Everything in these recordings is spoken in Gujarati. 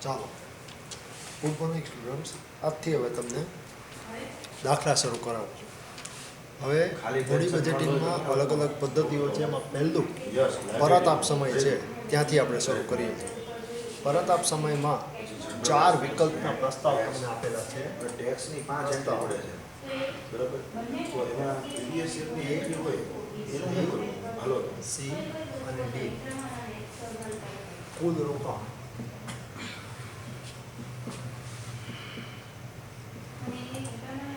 ચાલો ગુડ મોર્નિંગ સ્ટુડન્ટ્સ. આજથી હવે તમને દાખલા શરૂ કરાવું છું. હવે બોડી બજેટિંગમાં અલગ અલગ પદ્ધતિઓ છે. એમાં પહેલું પરત આપ સમય છે, ત્યાંથી આપણે શરૂ કરીએ છીએ. પરત આપ સમયમાં 4 વિકલ્પના પ્રસ્તાવ તમને આપેલા છે. ટેક્સની 5 એન્ટ્રી પડે છે, બરાબર? તો એમાં પ્રીવિયસ યરની એન્ટ્રી હોય એનું શું કરવું? હાલો, સી અને ડી કુલ રોકાણ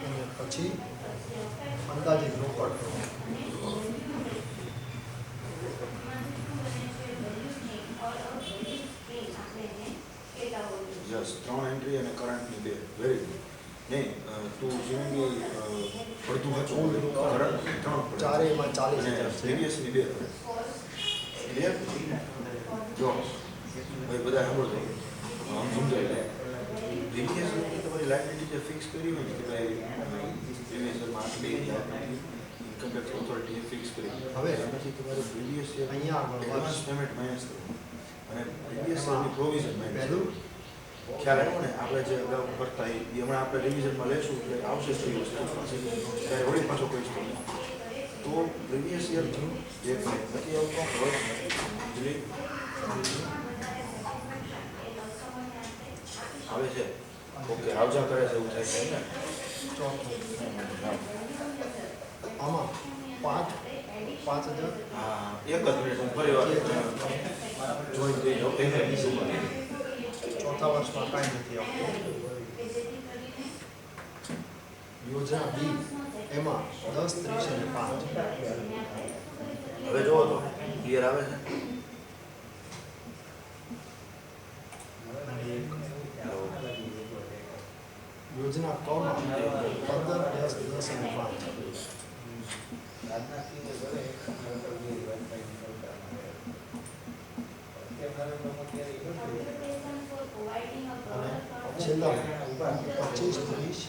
અને પછી અંદાજિત રોકડ યસ, 3 એન્ટ્રી અને કરંટની 2. Very good. નહીં, તું જીવનની અડધું વાંચો. કરંટ 3 ચારેયમાં 40,000 અને છે. પ્રીવિયસની 2. ક્લિયર? જો ભાઈ બધા સાંભળજો, આમ સમજાય લે. પ્રીવિયસ તમારી લાયબિલિટી જે ફિક્સ કરી હોય ને કે ભાઈ પ્રીવિયસ યરમાં આટલી ઇન્કમ ટેક્સ ઓથોરિટીએ ફિક્સ કરી. હવે પછી તમારે પ્રીવિયસ યર અહીંયા એડવાન્સ પેમેન્ટ માઇનસ કરવું અને પ્રીવિયસ યરની પ્રોવિઝન માઇનસ પહેલું ખ્યાલ આવ્યો ને? આપણે જે અગાઉ કરતા એ હમણાં આપણે રિવિઝનમાં લેશું એટલે આવશે જ એ વસ્તુ. ત્યારે વળી પાછો કહીશું તમને. તો પ્રીવિયસ યર જે નથી આવતો હોય આવે છે, ઓકે, આવજા કરે છે એવું થાય છે ને? ચોથું આમાં 5,000 હા, એક જ મિનિટ હું ફરી વાર જોઈ દઈ જાઉં. એને બીજું ચોથા વર્ષમાં કાંઈ નથી આવતું. યોજના બી એમાં 10, 30 અને 5. હવે જોવો તો ક્લિયર આવે છે. યોજના કમાં 15, 10, 10 અને 5. અને છેલ્લા 25, 30,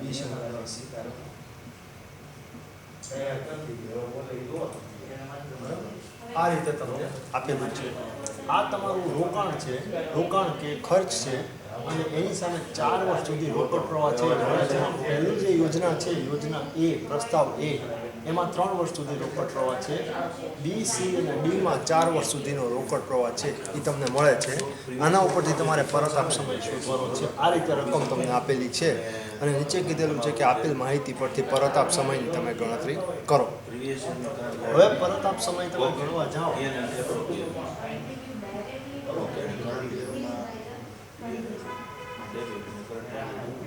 20 અને 10. આ રીતે તમને આપેલું છે. આ તમારું રોકાણ છે, રોકાણ કે ખર્ચ છે, અને એની સામે 4 વર્ષ સુધી રોકડ પ્રવાહ છે. પહેલું જે યોજના છે, યોજના એ, પ્રસ્તાવ એ, એમાં 3 વર્ષ સુધી રોકડ પ્રવાહ છે. બી, સી અને ડીમાં 4 વર્ષ સુધીનો રોકડ પ્રવાહ છે, એ તમને મળે છે. આના ઉપરથી તમારે પરત આપ સમય શોધવાનો છે. આ રીતે રકમ તમને આપેલી છે અને નીચે કીધેલું છે કે આપેલ માહિતી પરથી પરત આપ સમયની તમે ગણતરી કરો. હવે પરત આપ સમય તમે ગણવા જાઓ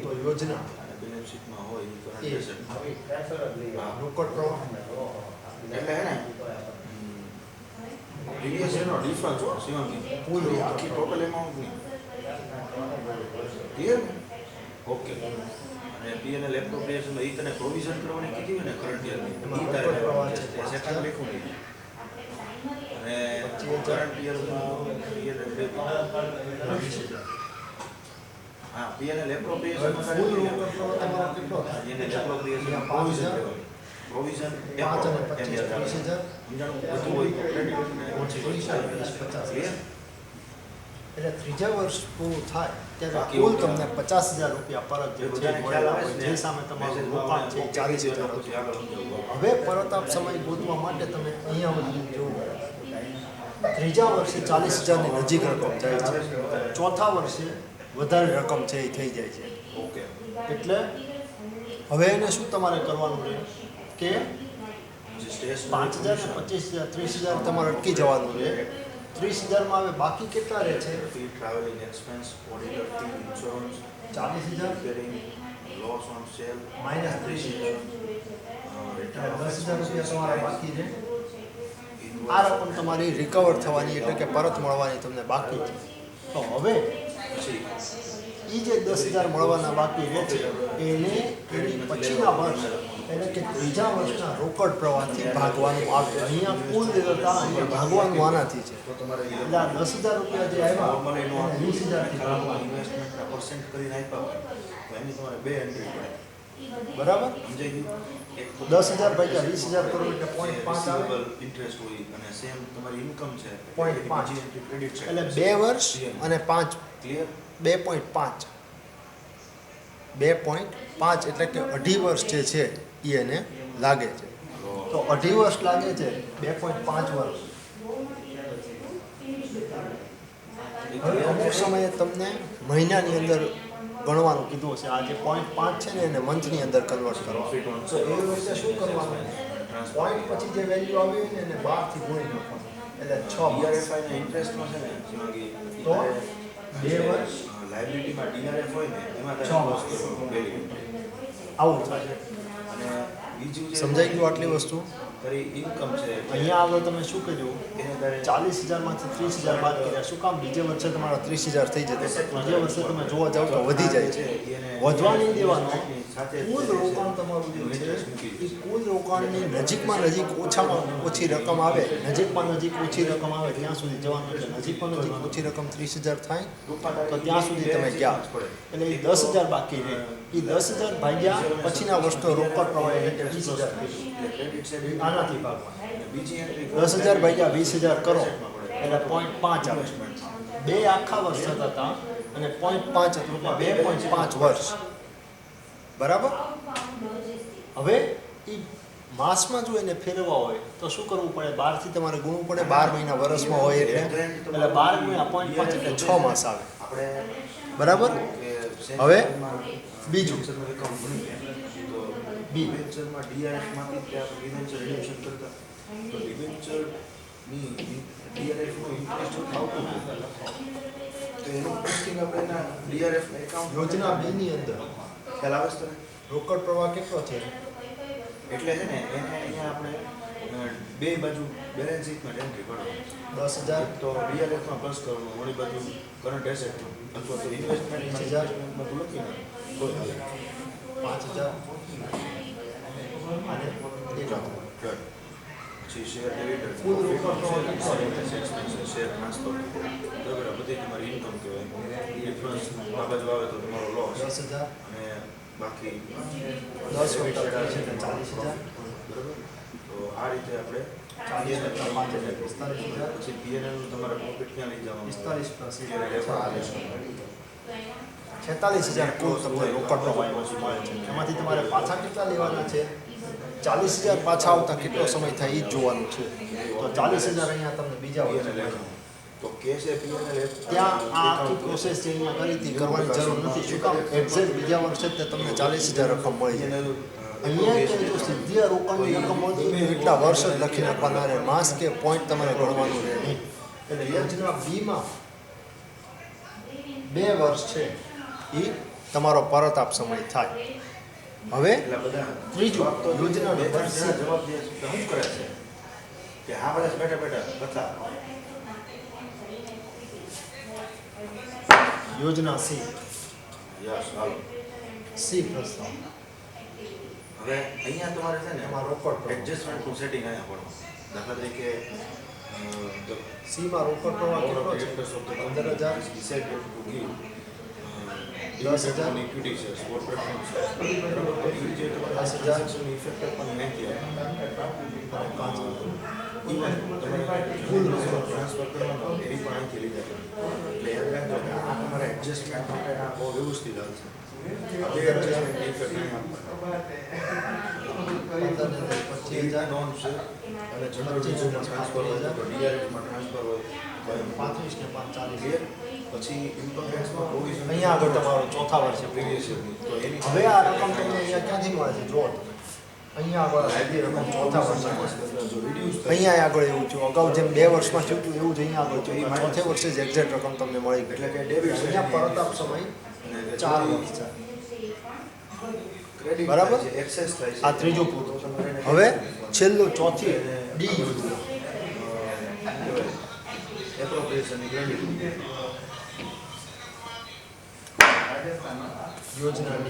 તો યોજના બેલેન્સ શીટમાં હોય એ રોકડ પ્રવાહ એટલે હે ને પ્રીવિયસ યરનો ડિફરન્સ હોય શિવાંગી, પૂરી આખી ટોટલ એમાઉન્ટ નહીં. ક્લિયર ને? ઓકે. અને પીએનએલ એપ્રોપ્રિએશનમાં એ તને પ્રોવિઝન કરવાની કીધી હોય ને કરંટ યરની, એ તારે સેકન્ડ લખ્યું નહીં. અને કરંટ યરમાં હા, પીએનએલ એપ્રોપ્રિએશનમાં ફૂલ રોકડ પ્રવાહ તમારો કેટલો થાય? એને એપ્રોપ્રિએશન પ્રોવિઝન 5 અને 25, 30,000. બધું હોય તો ક્રેડિટ અને ઓછી હોય. 50. ક્લિયર? એટલે ત્રીજા વર્ષ પૂરું થાય ત્યારે બાકી કુલ ઓકે. તમને 50,000 રૂપિયા પરત જે છે બધાને ખ્યાલ મળેલા આવે હોય. છે જે ને? સામે તમારું રોકાણ છે 40,000 હતું. હવે પરત આપ સમય ગોતવા માટે તમે અહીંયા બધું જુઓ. ત્રીજા વર્ષે 40,000ની નજીક રકમ જાય છે. ચોથા વર્ષે વધારે રકમ છે એ થઈ જાય છે. ઓકે. એટલે હવે એને શું તમારે કરવાનું રહે કે જે સ્ટેજ 5,000 ને 25,000, 30,000 તમારે અટકી જવાનું રહે. 30,000માં હવે બાકી કેટલા રહે છે? Fee, travelling expense, auditor fee, insurance, 40,000 repairing, loss on cell, minus 30,000. Return of 10,000 રૂપિયા તમારા બાકી રહે. આ રકમ તમારી રિકવર થવાની એટલે કે પરત મળવાની તમને બાકી છે. તો હવે પછી એ જે 10,000 મળવાના બાકી રહે છે એને એની પછીના વર્ષ એટલે કે ત્રીજા વર્ષના રોકડ પ્રવાહથી ભાગવાનું આવે. અહીંયા કુલ દેવતા અહીંયા ભાગવાનું આનાથી છે. તો તમારે એટલે આ 10,000 રૂપિયા જે આવ્યા નોર્મલી નો એને 20,000 થી ભાગવાનું. ઇન્વેસ્ટમેન્ટના પર્સન્ટ કરીને આપ્યા હોય તો એની તમારે 2 એન્ટ્રી પડે. બરાબર? સમજાઈ ગયું? એક તો 10,000 ભાગ્યા 20,000 કરો એટલે 0.5 આવે. receivable interest હોય અને સેમ તમારી ઇન્કમ છે 0.5. ક્રેડિટ છે એટલે 2 વર્ષ અને 5 ક્લિયર 2.5 2.5 એટલે કે 2.5 વર્ષ જે છે એ એને લાગે છે. તો 2.5 વર્ષ લાગે છે, 2.5 વર્ષ. હવે અમુક સમયે તમને મહિનાની અંદર ગણવાનું કીધું હશે. આ જે 0.5 છે ને એને મંથની અંદર કન્વર્ટ કરવાનું. તો એ વખતે શું કરવાનું? પોઈન્ટ પછી જે વેલ્યુ આવી હોય ને એને 12 થી ગુણી નાખવાનું. એટલે 6 DRFI ના ઇન્ટરેસ્ટમાં છે ને જેમાં કે તો 2 વર્ષ લાયબિલિટીમાં DRF હોય ને એમાં છ તમે વર્ષ. વેલ્યુ આવું થાય. અને બીજું જે સમજાઈ ગયું આટલી વસ્તુ? તારી ઇન્કમ છે અહીંયા આગળ તમે શું કર્યું? એને તારે 40,000 માંથી 30,000 બાદ કર્યા. શું કામ? બીજે વર્ષે તમારા 30,000 થઈ જશે. બીજે વર્ષે તમે જોવા જાવ તો વધી જાય છે. વધવા નહીં દેવાનું. કુલ રોકાણ તમારું જે છે એ કુલ રોકાણની નજીકમાં નજીક ઓછામાં ઓછી રકમ આવે, નજીકમાં નજીક ઓછી રકમ આવે ત્યાં સુધી જવાનું. એટલે નજીકમાં નજીક ઓછી રકમ 30,000 થાય તો ત્યાં સુધી તમે ગયા. એટલે એ 10,000 બાકી રહે. એ 10,000 ભાગ્યા પછીના વર્ષનો રોકડ પ્રવાહ એટલે 20,000 થઈ જાય. ક્રેડિટ છે આનાથી ભાગવા. બીજી એન્ટ્રી 10,000 ભાગ્યા 20,000 કરો એટલે 0.5 આવે. 2 આખા વર્ષ થતા હતા અને 0.5 હતું એટલે 2.5 વર્ષ. બરાબર? હવે એ માસમાં જો એને ફેરવવા હોય તો શું કરવું પડે? 12 થી તમારે ગુણવું પડે. 12 મહિના વર્ષમાં હોય એટલે 12 ગુણ્યા 0.5 એટલે 6 માસ આવે. આપણે બરાબર? હવે બીજું ડિબેન્ચરમાં ડીઆરએફમાંથી તે આપણે ડિબેન્ચર રિડમ્પશન કરતા તો ડિબેન્ચરની ડીઆરએફનો ઇન્ટરેસ્ટ આવતો તો એનું કોસ્ટિંગ આપણે એના ડીઆરએફના એકાઉન્ટ યોજના B ની અંદર ખ્યાલ આવે છે તને? રોકડ પ્રવાહ કેટલો છે? એટલે છે ને એને અહીંયા આપણે બે બાજુ બેલેન્સ શીટમાં એન્ટ્રી કરવાની. 10,000 તો ડીઆરએફમાં પ્લસ કરવાનું, વળી બાજુ કરંટ એસેટ અથવા તો ઇન્વેસ્ટમેન્ટમાં તું લખી નાખ તો હાલે. 5,000 અને પછી શેર ડિવિડન્ડ કુલ રોકડ પ્રવાહ શેર ટ્રાન્સફર બરાબર આ બધી તમારી ઇન્કમ કહેવાય. ડિફરન્સ આ બાજુ આવે તો તમારો લોસ 10,000 અને બાકી 10 વત્તા 30 એટલે 40,000. બરાબર. તો આ રીતે આપણે 40 વત્તા 5 એટલે 45,000. પછી પીએનએલ નું તમારે પ્રોફિટ ક્યાં લઈ જવાનું? 45 પ્લસ ત્યારે લેવાનું. 46,000 કુલ તમને રોકડ પ્રવાહ મળે છે. એમાંથી તમારે પાછા કેટલા લેવાના છે? 40,000 પાછા આવતા કેટલો સમય થાય એ જ જોવાનું છે. તો 40,000 અહીંયા તમને બીજા વર્ષે મળે. તો કેશ એ પીએનએલ ત્યાં આ આખી પ્રોસેસ જે અહીંયા કરી હતી કરવાની જરૂર નથી. શું કામ? એક્ઝેક્ટ બીજા વર્ષે જ તમને 40,000 રકમ મળી જાય. અહીંયા કે જો સીધી આ રોકાણની રકમ મળતી હોય તો એટલા વર્ષ જ લખી નાખવાના રહે. માસ કે પોઈન્ટ તમારે ગણવાનું રહે નહીં. એટલે યોજના B-માં 2 વર્ષ છે એ તમારો પરત આપ સમય થાય. હવે એટલા બધા ત્રીજું યોજના નંબર C. જવાબ દે છે શું કરે છે કે હા બસ બેઠા બેઠા બતા યોજના C. યસ હાલો. C પ્રસ્તાવ. હવે અહીંયા તમારે છે ને એમાં રોકડ પ્રવાહ. એડજસ્ટમેન્ટનું સેટિંગ અહીંયા પડો. દાખલા તરીકે C-માં રોકડ પ્રવાહ કેટલો છે? 15,000. decided to give 10,000. equity shares for preference shares. બરાબર. એ જે તમારે 10,000. transaction effect પણ નથી અને 5,000. ઇવન તમારે ફૂલ ટ્રાન્સફર કરવાનો એ પણ અહીંથી લીધા છે. એટલે યાદ રાખજો કે આ તમારે એડજસ્ટમેન્ટ માટે આ બહુ વ્યવસ્થિત હાલશે. આ બે એડજસ્ટમેન્ટ ઇફેક્ટ નહીં આપવાના. 15,000. નોન છે અને જનરલ રિઝર્વમાં ટ્રાન્સફર હોય તો ડીઆરએફમાં ટ્રાન્સફર હોય તો એમ 35 ને 5 40. ક્લિયર. પછી ઇન્કમ ટેક્સમાં પ્રોવિઝન અહીંયા આગળ તમારો ચોથા વર્ષે પ્રીવિયસ યરની તો એની હવે આ રકમ તમને અહીંયા ક્યાંથી મળે છે? જો અહીંયા આગળ સીધી રકમ ચોથા વર્ષે મળે. જો રિડ્યુસ અહીંયા આગળ એવું થયું. અગાઉ જેમ 2 વર્ષમાં થયું હતું એવું જ અહીંયા આગળ થયું. ચોથે વર્ષે જ એક્ઝેક્ટ રકમ તમને મળી ગઈ. એટલે કે ડેબિટ અહીંયા પરત આપ સમય 4 વર્ષ છે. ક્રેડિટ બરાબર? થાય છે, એક્સેસ થાય છે. આ ત્રીજું પૂરું. હવે છેલ્લું ચોથી D યોજના. એપ્રોપ્રિએશનની ક્રેડિટ યોજના D.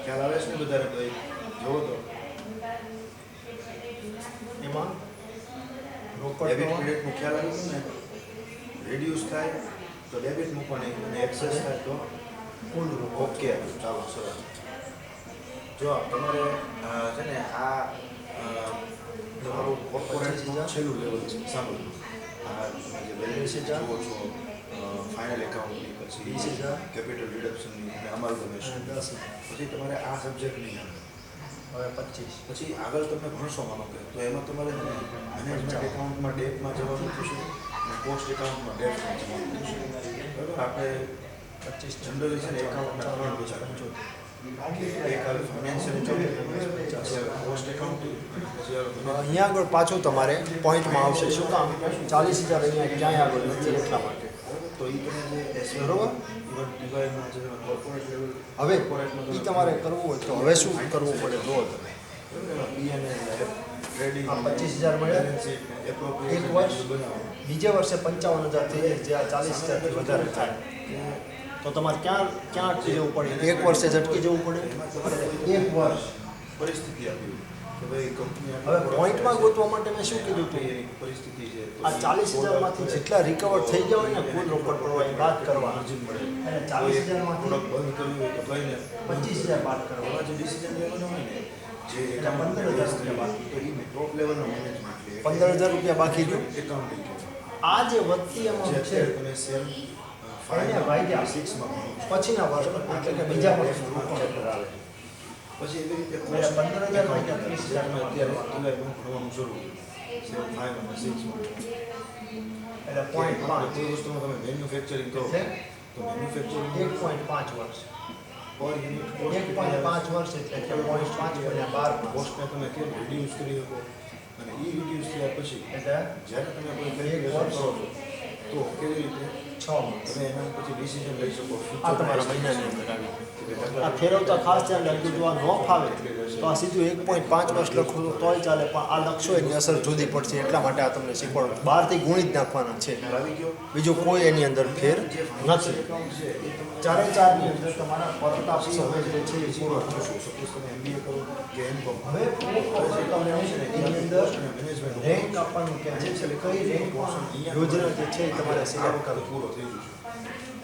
ખ્યાલ આવે છે ને બધાને ભાઈ જોવો તો એમાં રોકડ ડેબિટ પ્રવાહ ક્રેડિટનું ખ્યાલ આવે છે ને રિડ્યુસ થાય તો ડેબિટ મૂકવાની અને એક્સેસ થાય તો કુલ રોકડ. ઓકે ચાલો સરસ જો તમારે છે ને આ તમારું કોર્પોરેટ છેલ્લું લેવલ છે સાંભળો આ તમે જે બેલેન્સ શીટ જુઓ છો ફાઇનલ એકાઉન્ટની પછી 20,000 કેપિટલ રિડક્શનની અને અમાલગમેશન પછી તમારે આ સબ્જેક્ટ નહીં આવે હવે 25 પછી આગળ તમે ભણશો માનો કે તો એમાં તમારે મેનેજમેન્ટ એકાઉન્ટમાં ડેટમાં જવાનું થશે અને કોસ્ટ એકાઉન્ટમાં ડેટમાં જવાનું થશે બરાબર આપણે 25 જનરલી છે ને એકાઉન્ટના ત્રણ વિચાર એક આવે ફાઇનાન્શિયલ એકાઉન્ટ કોસ્ટ એકાઉન્ટ અહીંયા આગળ પાછું તમારે પોઈન્ટમાં આવશે શું કામ 40,000 અહીંયા ક્યાંય આગળ નથી એટલા માટે તો એ તમે જે એસબીઆઈ બરોબર. ઇવન ડીવાયમાં જે કોર્પોરેટ લેવલ હવે એ તમારે કરવું હોય તો હવે શું કરવું પડે જુઓ તમે ટ્રેડિંગ આ 25,000 મળ્યા એક વર્ષ બીજે વર્ષે 55,000 થઈ જાય જે આ 40,000 થી વધારે થાય તો તમારે ક્યાં ક્યાં અટકી જવું પડે એક વર્ષે જ અટકી જવું પડે એક વર્ષ પરિસ્થિતિ આપી કે ભાઈ કંપની હવે પોઈન્ટમાં ગોતવા માટે મેં શું કીધું હતું પરિસ્થિતિ છે આ 40,000 માંથી જેટલા રિકવર થઈ ગયા હોય ને કુલ રોકડ પ્રવાહી બાદ કરવા માર્જિન મળે અને 40,000 માંથી પ્રોડક્ટ બંધ કરવી હોય તો કહીને 25,000 બાદ કરવા એમાં જે ડિસિઝન લેવાનો હોય ને જે એટલે 15,000 બાકી. તો એ ટોપ લેવલનો મેનેજમેન્ટ 15,000 રૂપિયા બાકી રહ્યું એકાઉન્ટિંગ આ જે વધતી જે અમાઉન્ટ છે અત્યારે તમે સેમ એને વાગ્યા. 6 માં પછીના વર્ષમાં એટલે કે બીજા વર્ષનું રોકાણ કરાવે પછી એવી રીતે એટલે 15,000 વાગ્યા 30,000 માં અત્યારે ટીવાય ભણવાનું શરૂ સેમ 5 અને 6 માં એટલે પોઈન્ટ પાંચ કોઈ વસ્તુમાં તમે મેન્યુફેક્ચરિંગ કરો એટલે તો મેન્યુફેક્ચરિંગ 1.5 વર્ષ પર યુનિટ 1.5 વર્ષ એટલે કે 0.5 ગુણ્યા 12 કોસ્ટને તમે કેમ રિડ્યુસ કરી શકો અને એ રિડ્યુસ થયા પછી એટલે જ્યારે તમે કોઈ એક કેલ્ક્યુલેશન વર્ષ. કરો છો તો કેવી રીતે 6 માસ તમે એના પછી ડિસિઝન લઈ શકો આ તમારા મહિનાની અંદર આવી આ ફેરવતા ખાસ ધ્યાન રાખજો જો આ ન ફાવે તો આ સીધું 1.5 વર્ષ લખો તો તોય ચાલે પણ આ લખશો એની અસર જુદી પડશે એટલા માટે આ તમને શીખવાડું બહારથી ગુણી જ નાખવાના છે આવી ગયો બીજું કોઈ એની અંદર ફેર જે નથી ફાઇનાન્શિયલ એકાઉન્ટ છે એ તમે ચારે ચારની અંદર તમારા પરતાપ સમય જે છે એ પૂરો થશે સપોઝ તમે એમબીએ કરો કે એમકોમ હવે તમને એની અંદર મેનેજમેન્ટ રેન્ક આપવાનું કે છે એટલે કઈ રેન્કમાં યોજના જે છે એ તમારે સિલેક્ટ કરવી પૂરો થઈ ગયો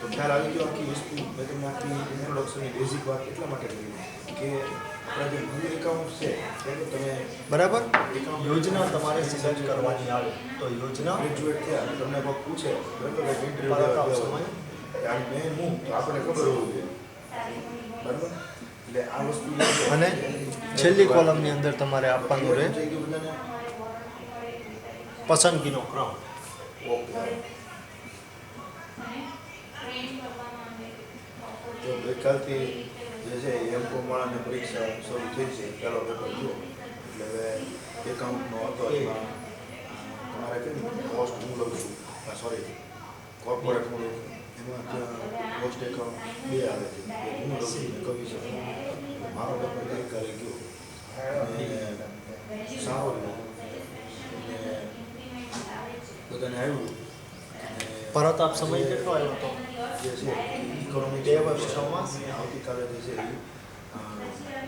તો ખ્યાલ આવી ગયો આખી વસ્તુ મેં તમને આખી ઇન્ટ્રોડક્શનની બેઝિક વાત એટલા માટે કરી કે આપણા જે મૂળ એકાઉન્ટ છે બરાબર તમે બરાબર યોજના તમારે સિલેક્ટ કરવાની આવે તો યોજના ગ્રેજ્યુએટ થયા અને તમને કોઈ પૂછે બરાબર કે ઇન્ટરવ્યુ પરતાપ સમય આ મેં હું તો આપણને ખબર હોવી જોઈએ બરાબર એટલે આ વસ્તુ અને છેલ્લી કોલમની અંદર તમારે આપવાનું રહે થઈ ગયું બધાને પસંદગીનો ક્રમ ઓકે તો ગઈકાલથી જે છે એમકોમ વાળાની પરીક્ષા શરૂ થઈ છે પહેલો પેપર જુઓ એટલે હવે એકાઉન્ટનો હતો એમાં તમારે કેમ કોસ્ટ હું લઉં છું સોરી કોર્પોરેટ હું લઉં છું એમાં ત્યાં કોસ્ટ એકાઉન્ટ 2 આવે છે એક હું લઉં છું ને કવિ છે મારો પેપર ગઈકાલે ગયો અને સારો રહ્યો અને બધાને આવ્યું અને પરતાપ સમય કેટલો આવ્યો હતો જે છે ઇકોનોમિક 2 વર્ષ 6 માસ આવતીકાલે જે છે એ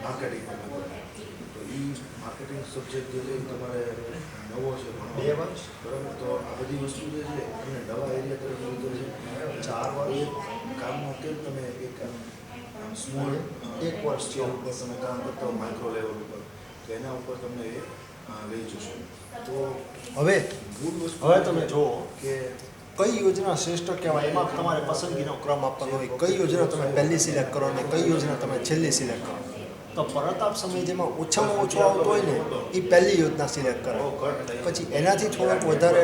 માર્કેટિંગમાં પેપર તો એ માર્કેટિંગ સબ્જેક્ટ જે છે એ તમારે નવો છે 2 વર્ષ બરાબર તો આ બધી વસ્તુ જે છે તમને નવા એરિયા તરફ લઈ જાય છે 4 વર્ષ કામમાં કેમ તમે એક સ્મોલ 1 વર્ષ છે ઉપર તમે કામ કરતા હો માઇક્રો લેવલ ઉપર તો એના ઉપર તમને એ લઈ જશો તો હવે મૂળ વસ્તુ હવે તમે જુઓ કે કઈ યોજના શ્રેષ્ઠ કહેવાય એમાં તમારે પસંદગીનો ક્રમ આપવાનો હોય કઈ યોજના તમે પહેલી સિલેક્ટ કરો અને કઈ યોજના તમે છેલ્લી સિલેક્ટ કરો તો પરતાપ સમય જેમાં ઓછામાં ઓછો આવતો હોય ને એ પહેલી યોજના સિલેક્ટ કરે પછી એનાથી થોડોક વધારે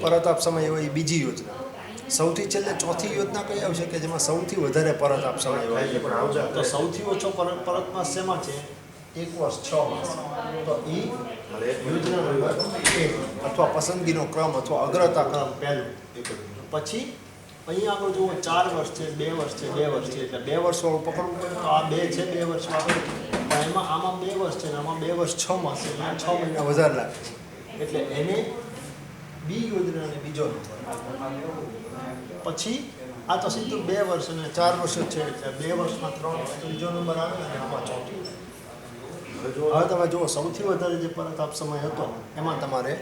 પરતાપ સમય હોય એ બીજી યોજના સૌથી છેલ્લે ચોથી યોજના કઈ આવશે કે જેમાં સૌથી વધારે પરતાપ સમય હોય તો સૌથી ઓછો પરતમાં શેમાં છે 1 વર્ષ 6 માસ તો એ યોજના નંબર 1 અથવા પસંદગીનો ક્રમ અથવા અગ્રતા ક્રમ પહેલું પછી અહીંયા આગળ જુઓ 4 વર્ષ છે 2 વર્ષ છે 2 વર્ષ છે એટલે 2 વર્ષ વાળું પકડવું પડે તો આ 2 છે 2 વર્ષ વાળું પણ એમાં આમાં 2 વર્ષ છે ને આમાં 2 વર્ષ 6 માસ છે એટલે 6 મહિના વધારે લાગે છે એટલે એને બી યોજનાને બીજો નંબર પછી આ તો સીધું 2 વર્ષ અને 4 વર્ષ જ છે એટલે 2 વર્ષમાં 3 ત્રીજો નંબર આવે અને આમાં ચોથી હવે તમે જુઓ સૌથી વધારે જે પરતાપ સમય હતો એમાં તમારે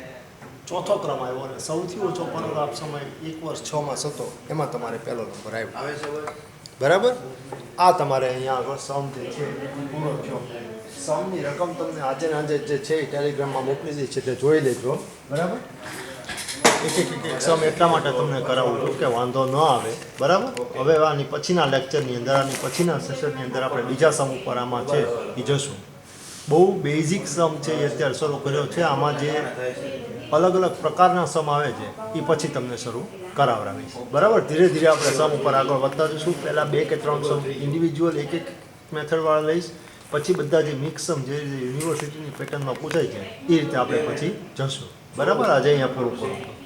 ચોથો ક્રમ આવ્યો અને સૌથી ઓછો પરતાપ સમય 1 વર્ષ 6 માસ હતો એમાં તમારે પહેલો નંબર આવ્યો આવે છે હવે બરાબર. આ તમારે અહીંયા આગળ સમ જે છે એ પૂરો થયો. સમની રકમ તમને આજે ને આજે જે છે એ ટેલિગ્રામમાં મોકલી દઈ છે તે જોઈ લેજો. બરાબર. એક સમ એટલા માટે તમને કરાવું છું કે વાંધો ન આવે. બરાબર. હવે આની પછીના લેક્ચરની અંદર આની પછીના સેશનની અંદર આપણે બીજા સમ ઉપર આમાં છે એ જોશું. બહુ બેઝિક સમ છે એ અત્યારે શરૂ કર્યો છે. આમાં જે અલગ અલગ પ્રકારના સમ આવે છે એ પછી તમને શરૂ કરાવડાવીશ. બરાબર. ધીરે ધીરે આપણે સમ ઉપર આગળ વધતા જઈશું. પહેલાં 2 કે 3 સમ ઇન્ડિવિજ્યુઅલ એક મેથડવાળા લઈશ. પછી બધા જે મિક્સ સમ જે યુનિવર્સિટીની પેટર્નમાં પૂછાય છે એ રીતે આપણે પછી જશું. બરાબર. આજે અહીંયા પૂરું કરું.